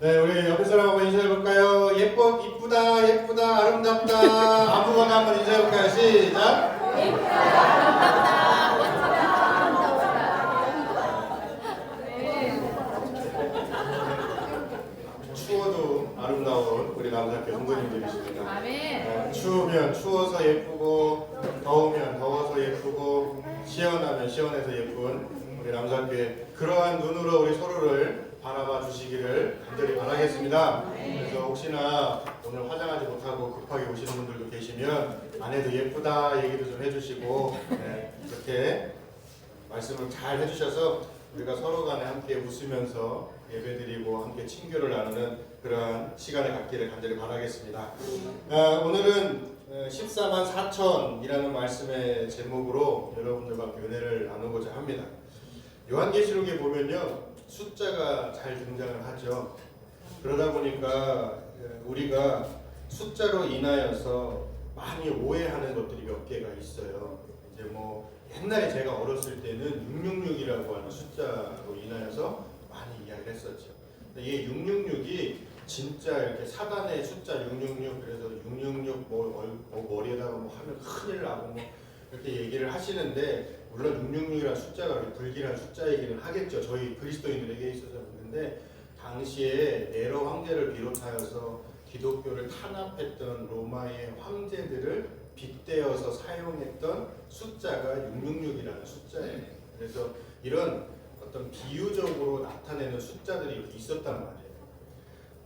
네, 우리 옆에 사람 한번 인사해볼까요? 이쁘다, 예쁘다, 아름답다. 아무거나 한번 인사해볼까요? 시작! 추워도 아름다운 우리 남자학교 선생님들이십니다. 추우면 추워서 예쁘고, 더우면 더워서 예쁘고, 시원하면 시원해서 예쁜 우리 남자학교의 그러한 눈으로 우리 서로를 바라봐 주시기를 간절히 바라겠습니다. 그래서 혹시나 오늘 화장하지 못하고 급하게 오시는 분들도 계시면 아내도 예쁘다 얘기도 좀 해주시고, 이렇게 말씀을 잘 해주셔서 우리가 서로 간에 함께 웃으면서 예배드리고 함께 친교를 나누는 그러한 시간을 갖기를 간절히 바라겠습니다. 오늘은 14만 4천이라는 말씀의 제목으로 여러분들과 은혜를 나누고자 합니다. 요한계시록에 보면요, 숫자가 잘 등장을 하죠. 그러다 보니까 우리가 숫자로 인하여서 많이 오해하는 것들이 몇 개가 있어요. 이제 뭐 옛날에 제가 어렸을 때는 666이라고 하는 숫자로 인하여서 많이 이야기를 했었죠. 근데 이 666이 진짜 이렇게 사단의 숫자 666, 그래서 666 머리에다가 뭐 하면 큰일 나고 뭐 이렇게 얘기를 하시는데, 물론 666이라는 숫자가 불길한 숫자이기는 하겠죠. 저희 그리스도인들에게 있어서는. 근데 당시에 네로 황제를 비롯하여서 기독교를 탄압했던 로마의 황제들을 빗대어서 사용했던 숫자가 666이라는 숫자예요. 그래서 이런 어떤 비유적으로 나타내는 숫자들이 있었단 말이에요.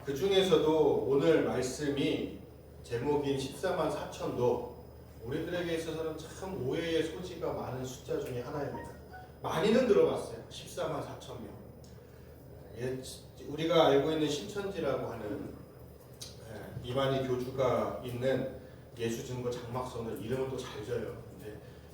그 중에서도 오늘 말씀이 제목인 14만 4천도 우리들에게 있어서는 참 오해의 소지가 많은 숫자 중에 하나입니다. 많이는 들어봤어요. 14만 4천 명. 우리가 알고 있는 신천지라고 하는 이만희 교주가 있는 예수증거 장막성을 이름은 또 잘 져요.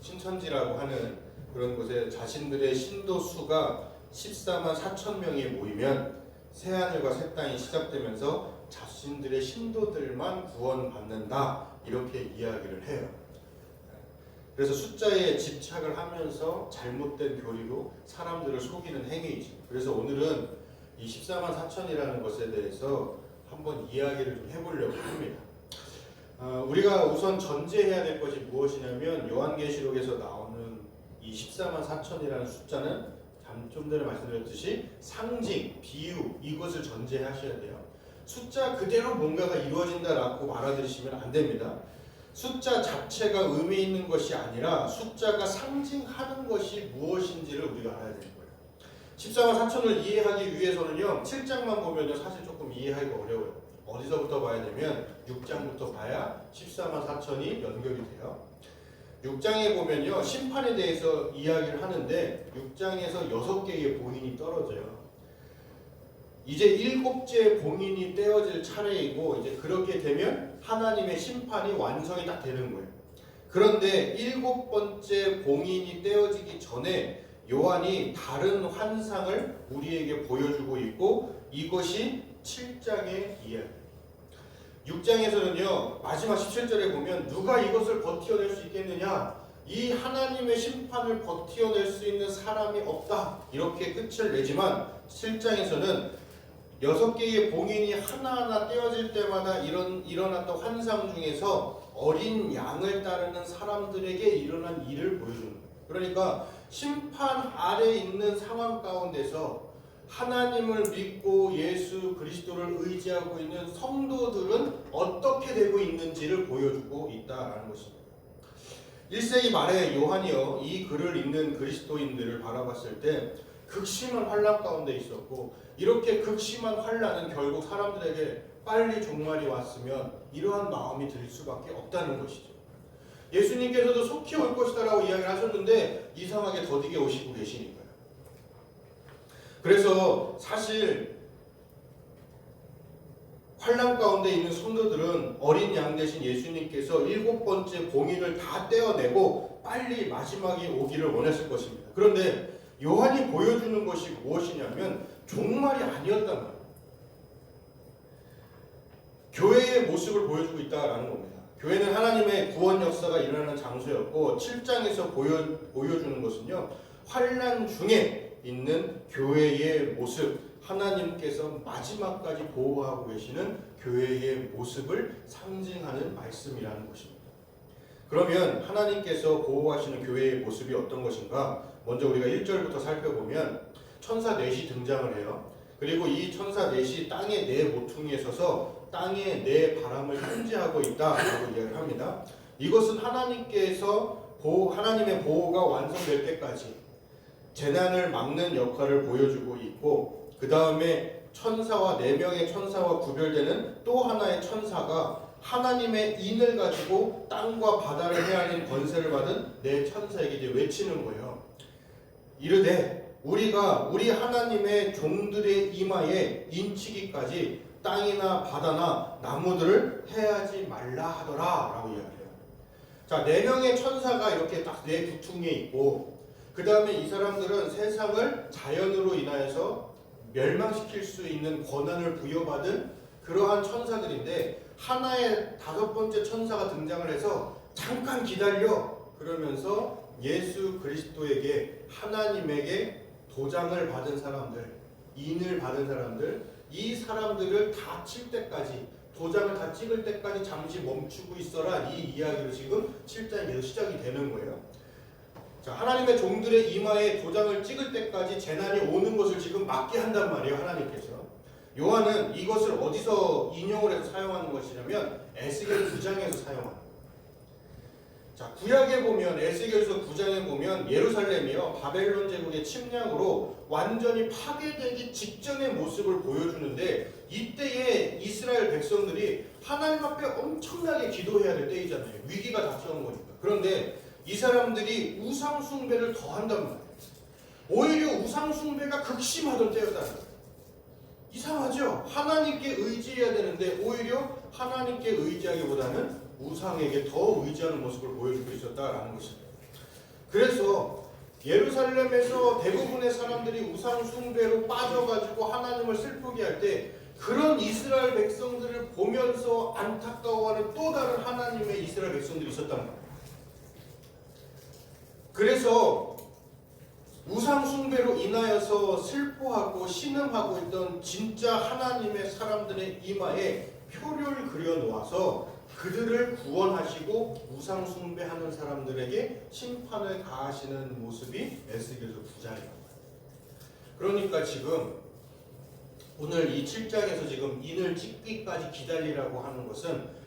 신천지라고 하는 그런 곳에 자신들의 신도 수가 14만 4천 명이 모이면 새하늘과 새 땅이 시작되면서 자신들의 신도들만 구원받는다, 이렇게 이야기를 해요. 그래서 숫자에 집착을 하면서 잘못된 교리로 사람들을 속이는 행위이죠. 그래서 오늘은 이 14만 4천이라는 것에 대해서 한번 이야기를 좀 해보려고 합니다. 우리가 우선 전제해야 될 것이 무엇이냐면, 요한계시록에서 나오는 이 14만 4천이라는 숫자는 좀 전에 말씀드렸듯이 상징, 비유, 이것을 전제하셔야 돼요. 숫자 그대로 뭔가가 이루어진다라고 받아들이시면 안 됩니다. 숫자 자체가 의미 있는 것이 아니라 숫자가 상징하는 것이 무엇인지를 우리가 알아야 되는 거예요. 14만 4천을 이해하기 위해서는요, 7장만 보면요 사실 조금 이해하기가 어려워요. 어디서부터 봐야 되면 6장부터 봐야 14만 4천이 연결이 돼요. 6장에 보면요, 심판에 대해서 이야기를 하는데 6장에서 6개의 봉인이 떨어져요. 이제 7째 봉인이 떼어질 차례이고, 이제 그렇게 되면 하나님의 심판이 완성이 딱 되는 거예요. 그런데 7번째 봉인이 떼어지기 전에 요한이 다른 환상을 우리에게 보여주고 있고, 이것이 7장의 이야기예요. 6장에서는요, 마지막 17절에 보면 누가 이것을 버텨낼 수 있겠느냐, 이 하나님의 심판을 버텨낼 수 있는 사람이 없다, 이렇게 끝을 내지만 7장에서는 6개의 봉인이 하나하나 떼어질 때마다 일어났던 환상 중에서 어린 양을 따르는 사람들에게 일어난 일을 보여주는 거예요. 그러니까 심판 아래 있는 상황 가운데서 하나님을 믿고 예수 그리스도를 의지하고 있는 성도들은 어떻게 되고 있는지를 보여주고 있다는 것입니다. 1세기 말에 요한이요, 이 글을 읽는 그리스도인들을 바라봤을 때 극심한 환난 가운데 있었고, 이렇게 극심한 환난은 결국 사람들에게 빨리 종말이 왔으면 이러한 마음이 들 수밖에 없다는 것이죠. 예수님께서도 속히 올 것이다라고 이야기를 하셨는데 이상하게 더디게 오시고 계시니까요. 그래서 사실 환난 가운데 있는 성도들은 어린 양 대신 예수님께서 7번째 봉인을 다 떼어내고 빨리 마지막이 오기를 원했을 것입니다. 그런데 요한이 보여주는 것이 무엇이냐면 종말이 아니었단 말이에요. 교회의 모습을 보여주고 있다라는 겁니다. 교회는 하나님의 구원 역사가 일어나는 장소였고, 7장에서 보여주는 것은요, 환난 중에 있는 교회의 모습, 하나님께서 마지막까지 보호하고 계시는 교회의 모습을 상징하는 말씀이라는 것입니다. 그러면 하나님께서 보호하시는 교회의 모습이 어떤 것인가? 먼저 우리가 1절부터 살펴보면 천사 넷이 등장을 해요. 그리고 이 천사 넷이 땅의 네 모퉁이에 서서 땅의 네 바람을 통제하고 있다라고 이야기를 합니다. 이것은 하나님의 보호가 완성될 때까지 재난을 막는 역할을 보여주고 있고, 그 다음에 천사와 4명의 천사와 구별되는 또 하나의 천사가 하나님의 인을 가지고 땅과 바다를 헤아린 권세를 받은 네 천사에게 이제 외치는 거예요. 이르되 우리가 우리 하나님의 종들의 이마에 인치기까지 땅이나 바다나 나무들을 해하지 말라 하더라 라고 이야기해요. 자, 4명의 천사가 이렇게 딱 네 부퉁이에 있고, 그 다음에 이 사람들은 세상을 자연으로 인하여서 멸망시킬 수 있는 권한을 부여받은 그러한 천사들인데, 하나의 5번째 천사가 등장을 해서 잠깐 기다려 그러면서 예수 그리스도에게, 하나님에게 도장을 받은 사람들, 인을 받은 사람들, 이 사람들을 다 칠 때까지, 도장을 다 찍을 때까지 잠시 멈추고 있어라, 이 이야기로 지금 7장이 시작이 되는 거예요. 자, 하나님의 종들의 이마에 도장을 찍을 때까지 재난이 오는 것을 지금 막게 한단 말이에요, 하나님께서. 요한은 이것을 어디서 인용을 해서 사용하는 것이냐면 에스겔 9장에서 사용하는 거예요. 자, 구약에 보면, 에스겔서 9장에 보면 예루살렘이요, 바벨론 제국의 침략으로 완전히 파괴되기 직전의 모습을 보여주는데, 이때에 이스라엘 백성들이 하나님 앞에 엄청나게 기도해야 될 때이잖아요. 위기가 닥쳐온 거니까. 그런데 이 사람들이 우상 숭배를 더 한단 말이에요. 오히려 우상 숭배가 극심하던 때였다는 거예요. 이상하죠? 하나님께 의지해야 되는데 오히려 하나님께 의지하기보다는 우상에게 더 의지하는 모습을 보여주고 있었다라는 것입니다. 그래서 예루살렘에서 대부분의 사람들이 우상 숭배로 빠져가지고 하나님을 슬프게 할 때, 그런 이스라엘 백성들을 보면서 안타까워하는 또 다른 하나님의 이스라엘 백성들이 있었단 말이에요. 그래서 우상 숭배로 인하여서 슬퍼하고 신음하고 있던 진짜 하나님의 사람들의 이마에 표를 그려 놓아서 그들을 구원하시고 우상 숭배하는 사람들에게 심판을 가하시는 모습이 에스겔서 9장입니다. 그러니까 지금 오늘 이 7장에서 지금 인을 찍기까지 기다리라고 하는 것은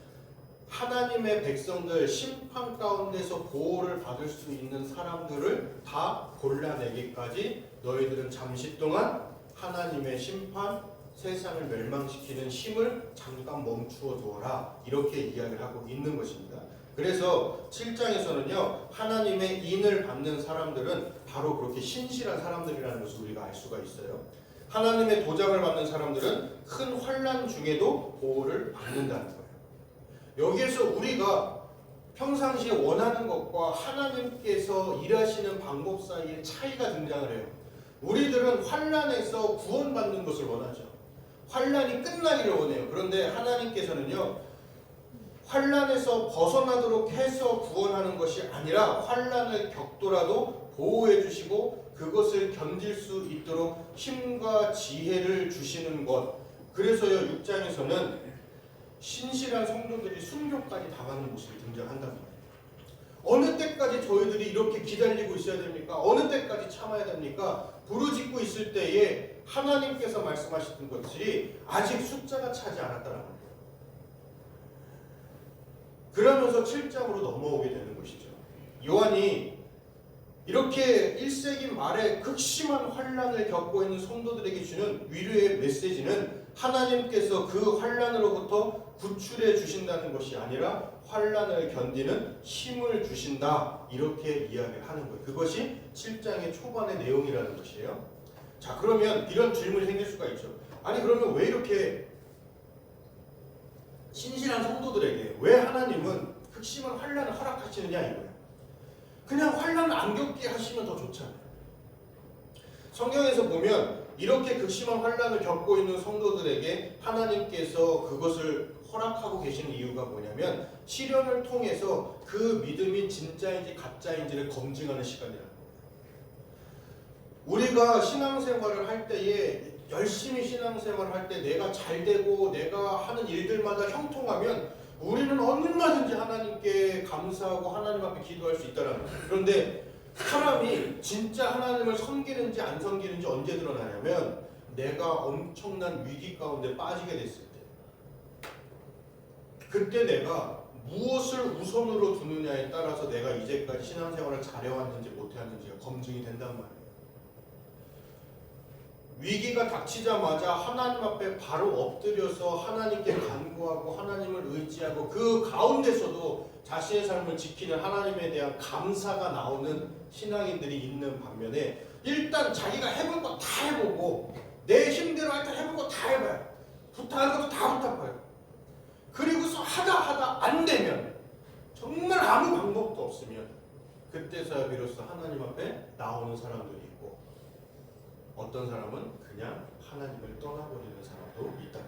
하나님의 백성들, 심판 가운데서 보호를 받을 수 있는 사람들을 다 골라내기까지 너희들은 잠시 동안 하나님의 심판, 세상을 멸망시키는 힘을 잠깐 멈추어 두어라, 이렇게 이야기를 하고 있는 것입니다. 그래서 7장에서는요, 하나님의 인을 받는 사람들은 바로 그렇게 신실한 사람들이라는 것을 우리가 알 수가 있어요. 하나님의 도장을 받는 사람들은 큰 환난 중에도 보호를 받는다는 거예요. 여기에서 우리가 평상시에 원하는 것과 하나님께서 일하시는 방법 사이에 차이가 등장을 해요. 우리들은 환난에서 구원받는 것을 원하죠. 환난이 끝나기를 원해요. 그런데 하나님께서는요, 환난에서 벗어나도록 해서 구원하는 것이 아니라 환난을 겪더라도 보호해 주시고 그것을 견딜 수 있도록 힘과 지혜를 주시는 것. 그래서요, 6장에서는 신실한 성도들이 순교까지 당하는 모습이 등장한단 말이에요. 어느 때까지 저희들이 이렇게 기다리고 있어야 됩니까? 어느 때까지 참아야 됩니까? 부르짖고 있을 때에 하나님께서 말씀하시던 것이 아직 숫자가 차지 않았다는 거예요. 그러면서 7장으로 넘어오게 되는 것이죠. 요한이 이렇게 1세기 말에 극심한 환난을 겪고 있는 성도들에게 주는 위로의 메시지는 하나님께서 그 환난으로부터 구출해 주신다는 것이 아니라 환난을 견디는 힘을 주신다, 이렇게 이야기를 하는 거예요. 그것이 7장의 초반의 내용이라는 것이에요. 자, 그러면 이런 질문이 생길 수가 있죠. 아니, 그러면 왜 이렇게 신실한 성도들에게 왜 하나님은 극심한 환난을 허락하시느냐 이거예요. 그냥 환난을 안 겪게 하시면 더 좋잖아요. 성경에서 보면 이렇게 극심한 환난을 겪고 있는 성도들에게 하나님께서 그것을 허락하고 계시는 이유가 뭐냐면, 시련을 통해서 그 믿음이 진짜인지 가짜인지를 검증하는 시간이라는 거예요. 우리가 신앙생활을 할 때에 열심히 신앙생활 할 때 내가 잘 되고 내가 하는 일들마다 형통하면 우리는 얼마든지 하나님께 감사하고 하나님 앞에 기도할 수 있다라는 거예요. 그런데 사람이 진짜 하나님을 섬기는지 안 섬기는지 언제 드러나냐면 내가 엄청난 위기 가운데 빠지게 됐을 때, 그때 내가 무엇을 우선으로 두느냐에 따라서 내가 이제까지 신앙생활을 잘해왔는지 못해왔는지가 검증이 된단 말이에요. 위기가 닥치자마자 하나님 앞에 바로 엎드려서 하나님께 간구하고 하나님을 의지하고 그 가운데서도 자신의 삶을 지키는 하나님에 대한 감사가 나오는 신앙인들이 있는 반면에 일단 자기가 해볼 거 다 해보고 내 힘대로 일단 해볼 거 다 해봐요. 부탁할 것도 다 부탁해요. 그리고서 하다 안 되면 정말 아무 방법도 없으면 그때서야 비로소 하나님 앞에 나오는 사람들이 있고 어떤 사람은 그냥 하나님을 떠나버리는 사람도 있다.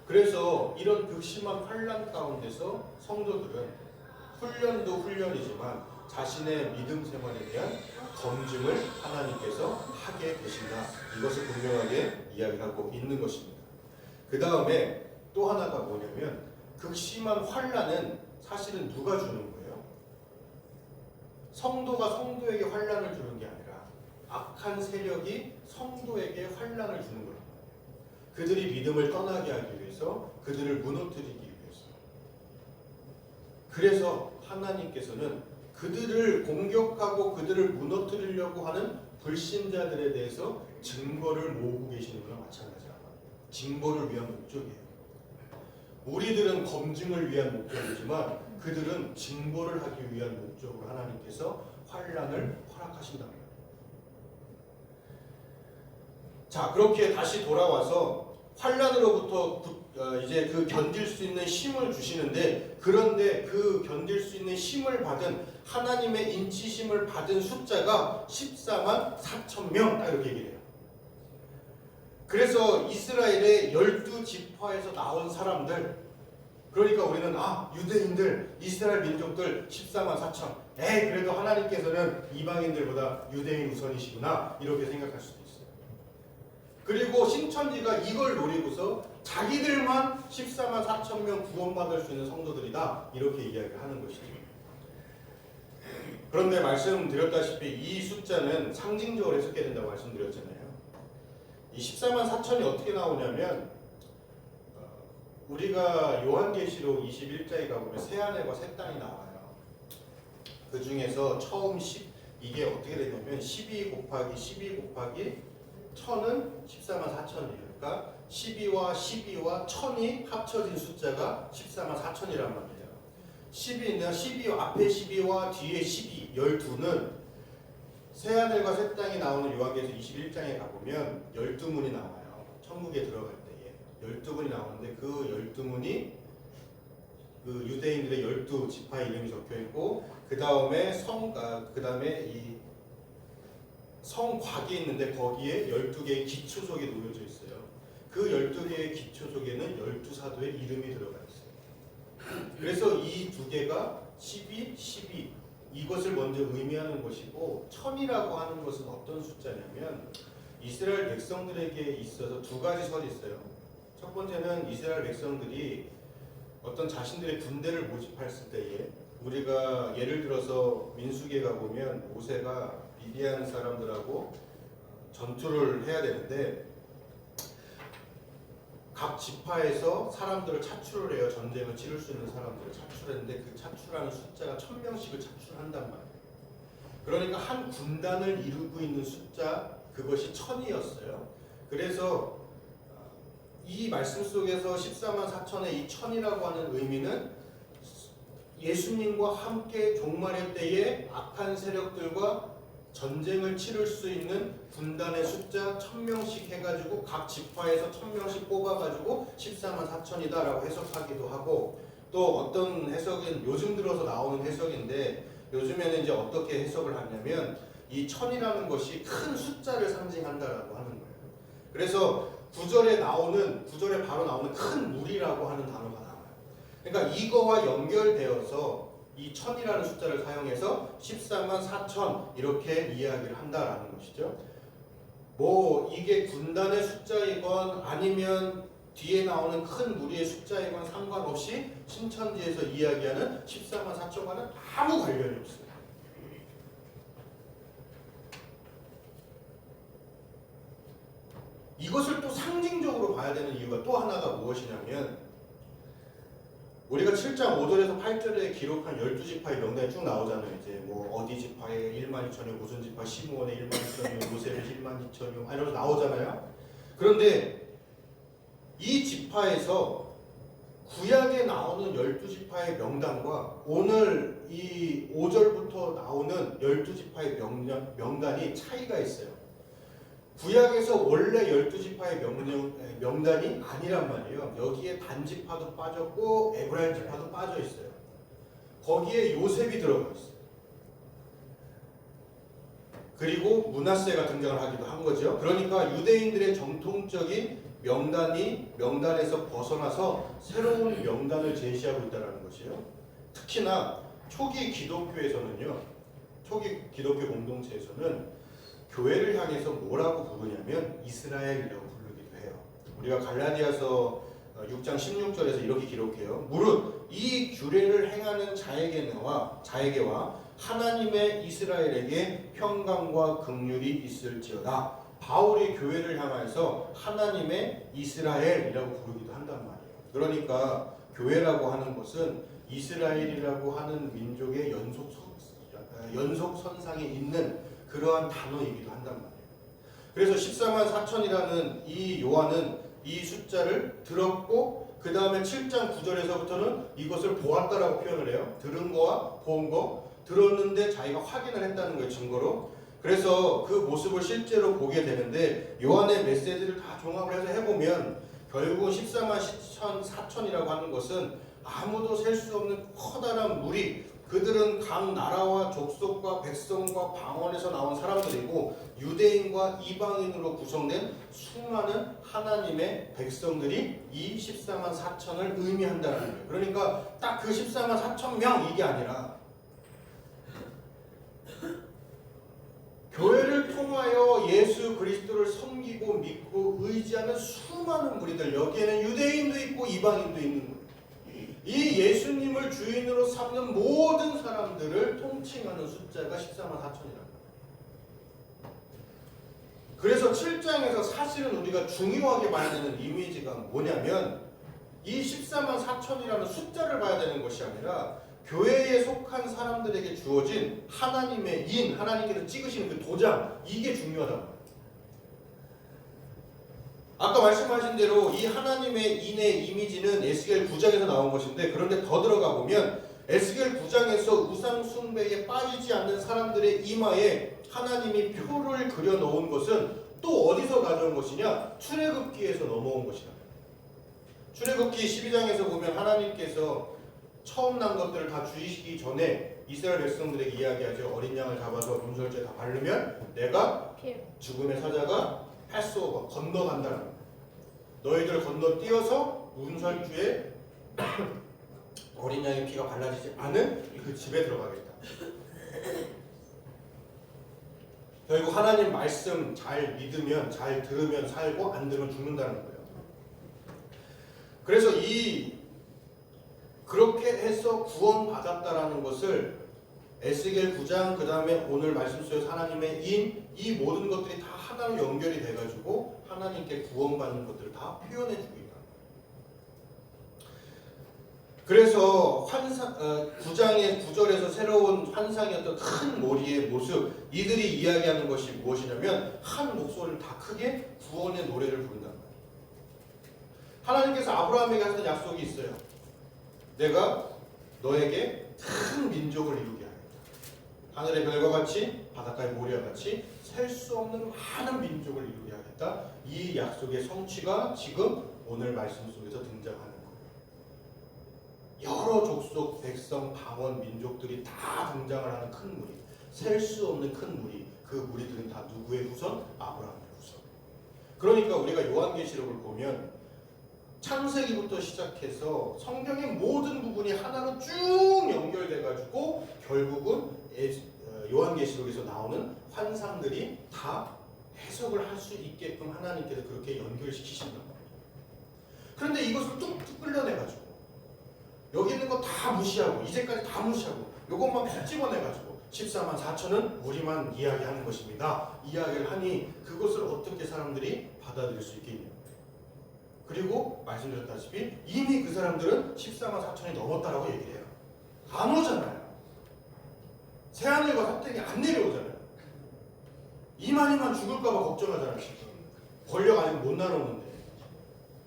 그래서 이런 극심한 환난 가운데서 성도들은 훈련도 훈련이지만 자신의 믿음 생활에 대한 검증을 하나님께서 하게 계신다. 이것을 분명하게 이야기하고 있는 것입니다. 그 다음에 또 하나가 뭐냐면 극심한 환난은 사실은 누가 주는 거예요? 성도가 성도에게 환난을 주는 게 아니라 악한 세력이 성도에게 환난을 주는 거예요. 그들이 믿음을 떠나게 하기 위해서, 그들을 무너뜨리기 위해서. 그래서 하나님께서는 그들을 공격하고 그들을 무너뜨리려고 하는 불신자들에 대해서 증거를 모으고 계시는 거랑 마찬가지야. 징벌을 위한 목적이에요. 우리들은 검증을 위한 목적이지만 그들은 징벌을 하기 위한 목적으로 하나님께서 환난을 허락하신다. 자, 그렇게 다시 돌아와서 환난으로부터 이제 그 견딜 수 있는 힘을 주시는데, 그런데 그 견딜 수 있는 힘을 받은 하나님의 인치심을 받은 숫자가 14만 4천 명 딱 이렇게 얘기해요. 그래서 이스라엘의 12지파에서 나온 사람들, 그러니까 우리는 유대인들, 이스라엘 민족들 14만 4천, 그래도 하나님께서는 이방인들보다 유대인 우선이시구나 이렇게 생각할 수도 있어요. 그리고 신천지가 이걸 노리고서 자기들만 14만 4천 명 구원받을 수 있는 성도들이다 이렇게 이야기를 하는 것이죠. 그런데 말씀드렸다시피 이 숫자는 상징적으로 해석해야 된다고 말씀드렸잖아요. 이 14만 4천이 어떻게 나오냐면 우리가 요한계시록 21장에 가보면 새하늘과 새 땅이 나와요. 그 중에서 처음 이게 어떻게 되냐면 12 곱하기 1000은 14만 4천이에요. 그러니까 12와 1000이 합쳐진 숫자가 14만 4천이란 말이에요. 12 앞에 12와 뒤에 12는 새하늘과 새 땅이 나오는 요한계시록 21장에 가보면 12문이 나와요. 천국에 들어갈 때에 12문이 나오는데 그 12문이 그 유대인들의 12지파의 이름이 적혀 있고 그 다음에 이 성곽이 있는데 거기에 12개의 기초석이 놓여져 있어요. 그 12개의 기초석에는 12사도의 이름이 들어가 있어요. 그래서 이 두 개가 12 이것을 먼저 의미하는 것이고 1000이라고 하는 것은 어떤 숫자냐면 이스라엘 백성들에게 있어서 두 가지 설이 있어요. 첫 번째는 이스라엘 백성들이 어떤 자신들의 군대를 모집했을 때에 우리가 예를 들어서 민수기에 가보면 모세가 미디안 사람들하고 전투를 해야 되는데 각 지파에서 사람들을 차출을 해요. 전쟁을 치를 수 있는 사람들을 차출했는데 그 차출하는 숫자가 1000명씩을 차출한단 말이에요. 그러니까 한 군단을 이루고 있는 숫자 그것이 1000이었어요. 그래서 이 말씀 속에서 14만 4천의 이 1000이라고 하는 의미는 예수님과 함께 종말의 때에 악한 세력들과 전쟁을 치를 수 있는 군단의 숫자 1000명씩 해가지고 각 지파에서 1000명씩 뽑아가지고 14만 4천이다라고 해석하기도 하고, 또 어떤 해석은 요즘 들어서 나오는 해석인데 요즘에는 이제 어떻게 해석을 하냐면 이 1000이라는 것이 큰 숫자를 상징한다라고 하는 거예요. 그래서 구절에 바로 나오는 큰 물이라고 하는 단어가 나와요. 그러니까 이거와 연결되어서 이 1000이라는 숫자를 사용해서 14만 4천 이렇게 이야기를 한다라는 것이죠. 뭐 이게 군단의 숫자이건 아니면 뒤에 나오는 큰 무리의 숫자이건 상관없이 신천지에서 이야기하는 14만 4천과는 아무 관련이 없어요. 이것을 또 상징적으로 봐야 되는 이유가 또 하나가 무엇이냐면, 우리가 7장 5절에서 8절에 기록한 12지파의 명단이 쭉 나오잖아요. 이제 뭐 어디 지파에 1만 2천여, 무슨 지파 시므온에 1만 2천여, 요셉에 1만 2천여 이러면서 나오잖아요. 그런데 이 지파에서 구약에 나오는 12지파의 명단과 오늘 이 5절부터 나오는 12지파의 명단이 차이가 있어요. 구약에서 원래 12지파의 명단이 아니란 말이에요. 여기에 단지파도 빠졌고 에브라임 지파도 빠져 있어요. 거기에 요셉이 들어가 있어요. 그리고 므낫세가 등장을 하기도 한 거죠. 그러니까 유대인들의 정통적인 명단에서 벗어나서 새로운 명단을 제시하고 있다는 것이에요. 특히나 초기 기독교에서는요, 초기 기독교 공동체에서는 교회를 향해서 뭐라고 부르냐면 이스라엘이라고 부르기도 해요. 우리가 갈라디아서 6장 16절에서 이렇게 기록해요. 무릇 이 규례를 행하는 자에게와 하나님의 이스라엘에게 평강과 긍휼이 있을지어다. 바울이 교회를 향해서 하나님의 이스라엘이라고 부르기도 한단 말이에요. 그러니까 교회라고 하는 것은 이스라엘이라고 하는 민족의 연속선상에 있는 그러한 단어이기도 한단 말이에요. 그래서 14만 4천이라는 이 요한은 이 숫자를 들었고 그 다음에 7장 9절에서부터는 이것을 보았다라고 표현을 해요. 들은 거와 본 거, 들었는데 자기가 확인을 했다는 거예요. 증거로. 그래서 그 모습을 실제로 보게 되는데 요한의 메시지를 다 종합을 해서 해보면 결국 14만 4천이라고 하는 것은 아무도 셀 수 없는 커다란 무리, 그들은 각 나라와 족속과 백성과 방언에서 나온 사람들이고 유대인과 이방인으로 구성된 수많은 하나님의 백성들이 이 14만 4천을 의미한다는 거예요. 그러니까 딱 그 14만 4천 명 이게 아니라 교회를 통하여 예수 그리스도를 섬기고 믿고 의지하는 수많은 무리들, 여기에는 유대인도 있고 이방인도 있는 거예요. 이 예수님을 주인으로 삼는 모든 사람들을 통칭하는 숫자가 14만 4천이라는 거예요. 그래서 7장에서 사실은 우리가 중요하게 봐야 되는 이미지가 뭐냐면 이 14만 4천이라는 숫자를 봐야 되는 것이 아니라 교회에 속한 사람들에게 주어진 하나님의 인, 하나님께서 찍으시는 그 도장, 이게 중요하다고. 아까 말씀하신 대로 이 하나님의 인의 이미지는 에스겔 9장에서 나온 것인데, 그런데 더 들어가 보면 에스겔 9장에서 우상 숭배에 빠지지 않는 사람들의 이마에 하나님이 표를 그려 놓은 것은 또 어디서 가져온 것이냐? 출애굽기에서 넘어온 것이다. 출애굽기 12장에서 보면 하나님께서 처음 난 것들을 다 주시기 전에 이스라엘 백성들에게 이야기하죠. 어린 양을 잡아서 문설주에 다 바르면 내가 죽음의 사자가 패스오버, 건너간다는 거예요. 너희들 건너뛰어서 문설주에 어린 양의 피가 발라지지 않은 그 집에 들어가겠다. 결국 하나님 말씀 잘 믿으면, 잘 들으면 살고 안 들으면 죽는다는 거예요. 그래서 그렇게 해서 구원받았다라는 것을 에스겔 9장, 그 다음에 오늘 말씀 속에서 하나님의 인, 이 모든 것들이 다 하나로 연결이 돼가지고 하나님께 구원받는 것들을 다 표현해주고 있다. 그래서 9장의 9절에서 새로운 환상이었던 큰 모리의 모습, 이들이 이야기하는 것이 무엇이냐면 한 목소리를 다 크게 구원의 노래를 부른다. 하나님께서 아브라함에게 하셨던 약속이 있어요. 내가 너에게 큰 민족을 이루게 하겠다. 하늘의 별과 같이 바닷가의 모래와 같이 셀 수 없는 많은 민족을 이루게 하겠다. 이 약속의 성취가 지금 오늘 말씀 속에서 등장하는 거예요. 여러 족속, 백성, 방언, 민족들이 다 등장을 하는 큰 무리, 셀 수 없는 큰 무리, 그 무리들은 다 누구의 후손? 아브라함의 후손. 그러니까 우리가 요한계시록을 보면 창세기부터 시작해서 성경의 모든 부분이 하나로 쭉 연결돼가지고 결국은 요한계시록에서 나오는 환상들이 다 해석을 할 수 있게끔 하나님께서 그렇게 연결시키신단 말이에요. 그런데 이것을 뚝뚝 끌려내가지고 여기 있는 거 다 무시하고 이제까지 다 무시하고 요것만 콕 집어내가지고 14만 4천은 우리만 이야기하는 것입니다. 이야기를 하니 그것을 어떻게 사람들이 받아들일 수 있겠냐. 그리고 말씀드렸다시피 이미 그 사람들은 14만 4천이 넘었다라고 얘기를 해요. 안 오잖아요. 새하늘과 새 땅이 안 내려오잖아요. 이만희만 죽을까봐 걱정하잖아요. 지금 권력 아직 못 나눴는데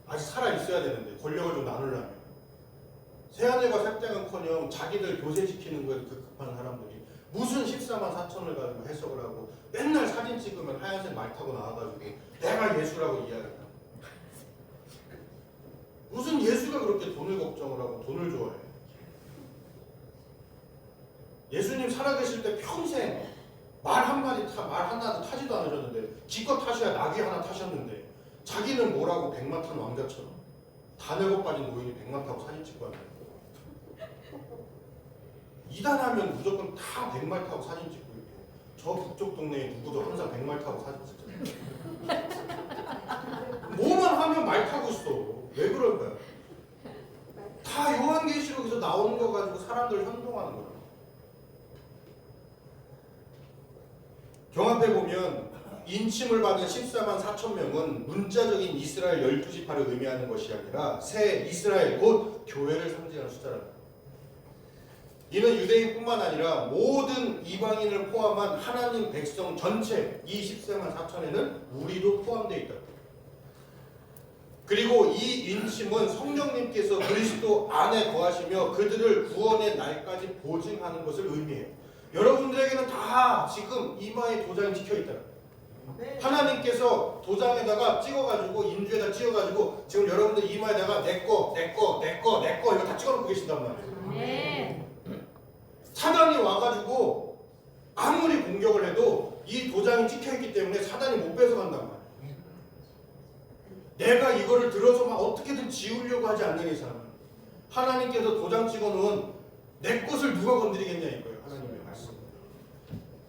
아직 살아있어야 되는데 권력을 좀 나누려면 새하늘과 새 땅은커녕 자기들 교세시키는 거에 급급한 사람들이 무슨 14만 4천을 가지고 해석을 하고 맨날 사진 찍으면 하얀색 말 타고 나와가지고 내가 예수라고 이야기해요. 무슨 예수가 그렇게 돈을 걱정을 하고 돈을 좋아해요. 예수님 살아계실 때 평생 말 한마디 말 하나도 타지도 않으셨는데 기껏 타셔야 나귀 하나 타셨는데 자기는 뭐라고 백마 탄 왕자처럼 다 늙어 빠진 노인이 백마 타고 사진 찍고 하는 거예요. 이단하면 무조건 다 백말 타고 사진 찍고 있고 저 북쪽 동네에 누구도 항상 백말 타고 사진 찍잖아요. 뭐만 하면 말 타고 있어. 왜 그럴까요? 다 요한계시록에서 나오는 거 가지고 사람들 현동하는 거예요. 경합해 보면 인침을 받은 14만 4천 명은 문자적인 이스라엘 12지파를 의미하는 것이 아니라 새 이스라엘 곧 교회를 상징하는 숫자랍니다. 이는 유대인뿐만 아니라 모든 이방인을 포함한 하나님 백성 전체 이 14만 4천에는 우리도 포함되어 있다. 그리고 이 인침은 성령님께서 그리스도 안에 거하시며 그들을 구원의 날까지 보증하는 것을 의미해요. 여러분들에게는 다 지금 이마에 도장이 찍혀있다. 하나님께서 도장에다가 찍어가지고 인주에다 찍어가지고 지금 여러분들 이마에다가 내꺼 이거 다 찍어놓고 계신단 말이에요. 네. 사단이 와가지고 아무리 공격을 해도 이 도장이 찍혀있기 때문에 사단이 못 뺏어간단 말이에요. 내가 이거를 들어서 막 어떻게든 지우려고 하지 않는 이상 하나님께서 도장 찍어놓은 내 것을 누가 건드리겠냐 이거예요. 하나님의 말씀.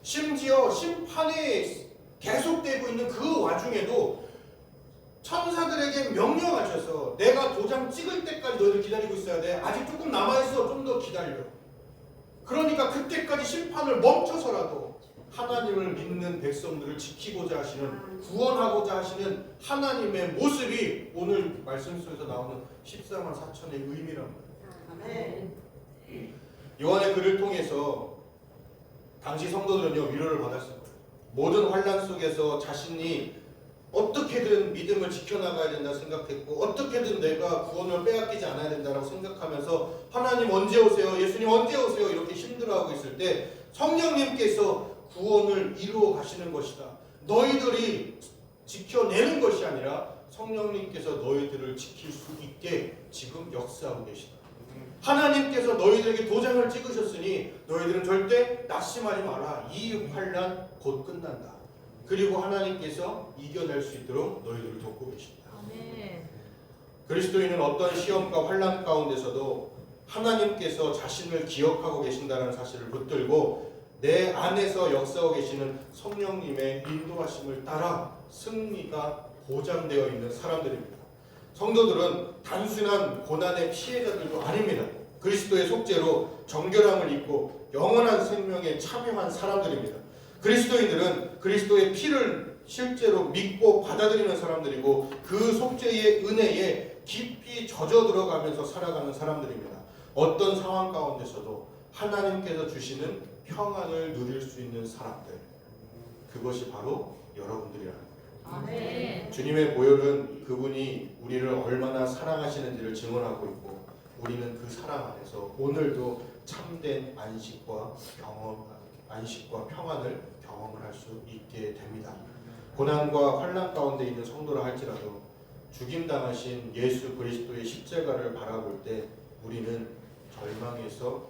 심지어 심판이 계속되고 있는 그 와중에도 천사들에게 명령하셔서 내가 도장 찍을 때까지 너희들 기다리고 있어야 돼. 아직 조금 남아있어. 좀 더 기다려. 그러니까 그때까지 심판을 멈춰서라도 하나님을 믿는 백성들을 지키고자 하시는 구원하고자 하시는 하나님의 모습이 오늘 말씀 속에서 나오는 14만 4천의 의미랍니다. 아멘. 요한의 글을 통해서 당시 성도들은요 위로를 받았을 거예요. 모든 환난 속에서 자신이 어떻게든 믿음을 지켜나가야 된다 생각했고 어떻게든 내가 구원을 빼앗기지 않아야 된다고 생각하면서 하나님 언제 오세요? 예수님 언제 오세요? 이렇게 힘들어하고 있을 때 성령님께서 구원을 이루어 가시는 것이다. 너희들이 지켜내는 것이 아니라 성령님께서 너희들을 지킬 수 있게 지금 역사하고 계시다. 하나님께서 너희들에게 도장을 찍으셨으니 너희들은 절대 낙심하지 마라. 이 환난 곧 끝난다. 그리고 하나님께서 이겨낼 수 있도록 너희들을 돕고 계신다. 아멘. 그리스도인은 어떤 시험과 환난 가운데서도 하나님께서 자신을 기억하고 계신다는 사실을 붙들고 내 안에서 역사하고 계시는 성령님의 인도하심을 따라 승리가 보장되어 있는 사람들입니다. 성도들은 단순한 고난의 피해자들도 아닙니다. 그리스도의 속죄로 정결함을 입고 영원한 생명에 참여한 사람들입니다. 그리스도인들은 그리스도의 피를 실제로 믿고 받아들이는 사람들이고 그 속죄의 은혜에 깊이 젖어 들어가면서 살아가는 사람들입니다. 어떤 상황 가운데서도 하나님께서 주시는 평안을 누릴 수 있는 사람들, 그것이 바로 여러분들이라는 거예요. 아멘. 주님의 보혈은 그분이 우리를 얼마나 사랑하시는지를 증언하고 있고 우리는 그 사랑 안에서 오늘도 참된 안식과 평안을 경험을 할 수 있게 됩니다. 고난과 환난 가운데 있는 성도라 할지라도 죽임당하신 예수 그리스도의 십자가를 바라볼 때 우리는 절망에서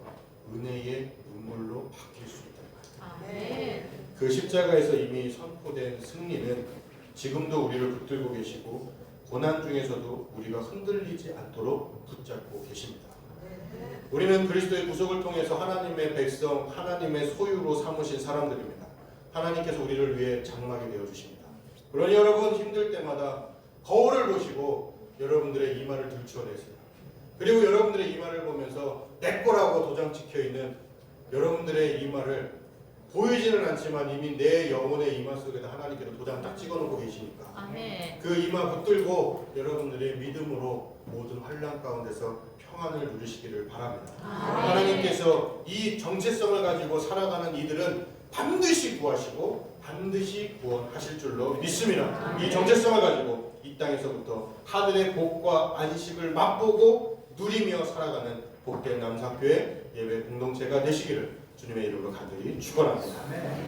은혜의 눈물로 바뀔 수 있다. 아멘. 그 십자가에서 이미 선포된 승리는 지금도 우리를 붙들고 계시고 고난 중에서도 우리가 흔들리지 않도록 붙잡고 계십니다. 우리는 그리스도의 구속을 통해서 하나님의 백성, 하나님의 소유로 삼으신 사람들입니다. 하나님께서 우리를 위해 장막이 되어주십니다. 그러니 여러분 힘들 때마다 거울을 보시고 여러분들의 이마를 들추어내세요. 그리고 여러분들의 이마를 보면서 내 거라고 도장 찍혀있는 여러분들의 이마를 보이지는 않지만 이미 내 영혼의 이마 속에다 하나님께서 도장 딱 찍어놓고 계시니까 아멘. 그 이마 붙들고 여러분들의 믿음으로 모든 환난 가운데서 평안을 누리시기를 바랍니다. 하나님께서 이 정체성을 가지고 살아가는 이들은 반드시 구하시고 반드시 구원하실 줄로 믿습니다. 이 정체성을 가지고 이 땅에서부터 하늘의 복과 안식을 맛보고 누리며 살아가는 복된 남사교회 예배 공동체가 되시기를 주님의 이름으로 간절히 축원합니다.